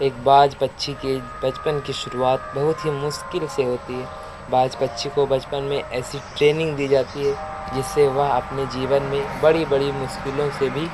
एक बाज पक्षी के बचपन की शुरुआत बहुत ही मुश्किल से होती है। बाज पक्षी को बचपन में ऐसी ट्रेनिंग दी जाती है जिससे वह अपने जीवन में बड़ी-बड़ी मुश्किलों से भी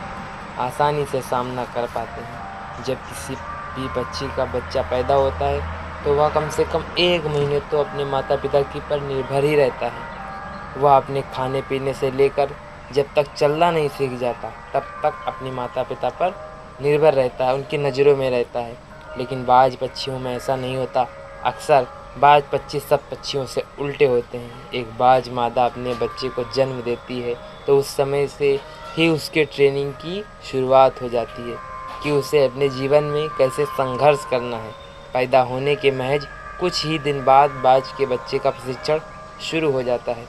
आसानी से सामना कर पाते हैं। जब किसी भी पक्षी का बच्चा पैदा होता है तो वह कम से कम 1 महीने तो अपने माता-पिता की पर निर्भर ही रहता है। वह अपने खाने-पीने से लेकर जब तक चलना नहीं सीख जाता तब तक अपने माता-पिता पर निर्भर रहता है, उनकी नज़रों में रहता है। लेकिन बाज पक्षियों में ऐसा नहीं होता। अक्सर बाज पक्षी सब पक्षियों से उल्टे होते हैं। एक बाज मादा अपने बच्चे को जन्म देती है तो उस समय से ही उसके ट्रेनिंग की शुरुआत हो जाती है कि उसे अपने जीवन में कैसे संघर्ष करना है। पैदा होने के महज कुछ ही दिन बाद बाज के बच्चे का प्रशिक्षण शुरू हो जाता है।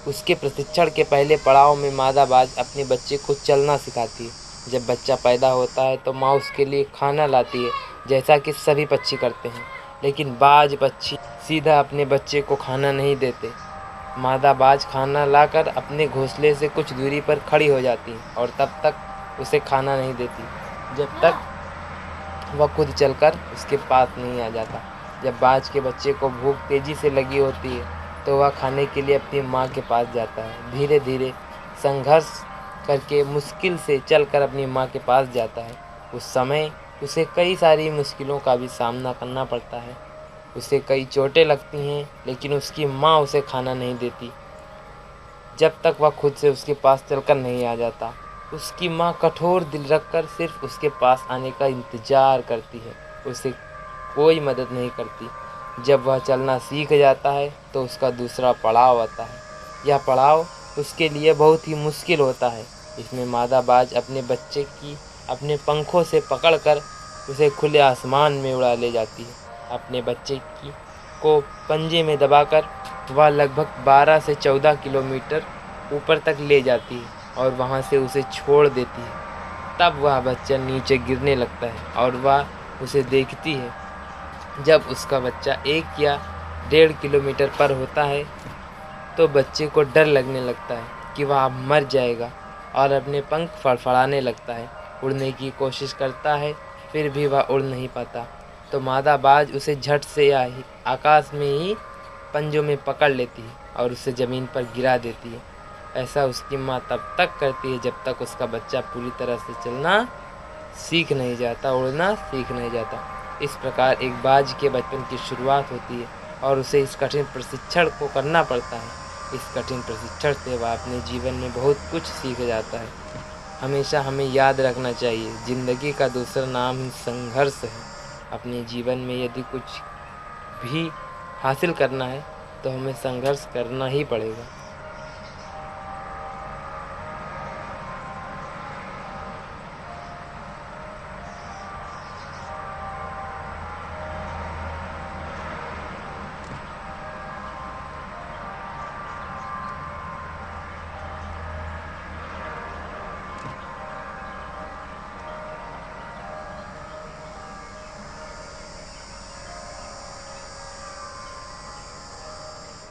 उसके प्रशिक्षण के पहले पड़ाव में मादा बाज अपने बच्चे को चलना सिखाती है। जब बच्चा पैदा होता है तो माँ उसके लिए खाना लाती है, जैसा कि सभी पक्षी करते हैं। लेकिन बाज पक्षी सीधा अपने बच्चे को खाना नहीं देते। मादा बाज खाना लाकर अपने घोंसले से कुछ दूरी पर खड़ी हो जाती है और तब तक उसे खाना नहीं देती जब तक वह खुद चलकर उसके पास नहीं आ जाता। जब बाज के बच्चे को भूख तेज़ी से लगी होती है तो वह खाने के लिए अपनी माँ के पास जाता है। धीरे धीरे संघर्ष करके मुश्किल से चलकर अपनी माँ के पास जाता है। उस समय उसे कई सारी मुश्किलों का भी सामना करना पड़ता है। उसे कई चोटें लगती हैं, लेकिन उसकी माँ उसे खाना नहीं देती जब तक वह खुद से उसके पास चलकर नहीं आ जाता। उसकी माँ कठोर दिल रखकर सिर्फ उसके पास आने का इंतज़ार करती है, उसे कोई मदद नहीं करती। जब वह चलना सीख जाता है तो उसका दूसरा पड़ाव आता है। यह पड़ाव उसके लिए बहुत ही मुश्किल होता है। इसमें मादा बाज अपने बच्चे की अपने पंखों से पकड़कर उसे खुले आसमान में उड़ा ले जाती है। अपने बच्चे की को पंजे में दबाकर वह लगभग 12 से 14 किलोमीटर ऊपर तक ले जाती है और वहाँ से उसे छोड़ देती है। तब वह बच्चा नीचे गिरने लगता है और वह उसे देखती है। जब उसका बच्चा 1 या 1.5 किलोमीटर पर होता है तो बच्चे को डर लगने लगता है कि वह अब मर जाएगा और अपने पंख फड़फड़ाने लगता है। उड़ने की कोशिश करता है, फिर भी वह उड़ नहीं पाता। तो मादा बाज उसे झट से आकाश में ही पंजों में पकड़ लेती है और उसे ज़मीन पर गिरा देती है। ऐसा उसकी माँ तब तक करती है जब तक उसका बच्चा पूरी तरह से चलना सीख नहीं जाता, उड़ना सीख नहीं जाता। इस प्रकार एक बाज के बचपन की शुरुआत होती है और उसे इस कठिन प्रशिक्षण को करना पड़ता है। इस कठिन प्रशिक्षण से वह अपने जीवन में बहुत कुछ सीख जाता है। हमेशा हमें याद रखना चाहिए, ज़िंदगी का दूसरा नाम ही संघर्ष है। अपने जीवन में यदि कुछ भी हासिल करना है तो हमें संघर्ष करना ही पड़ेगा।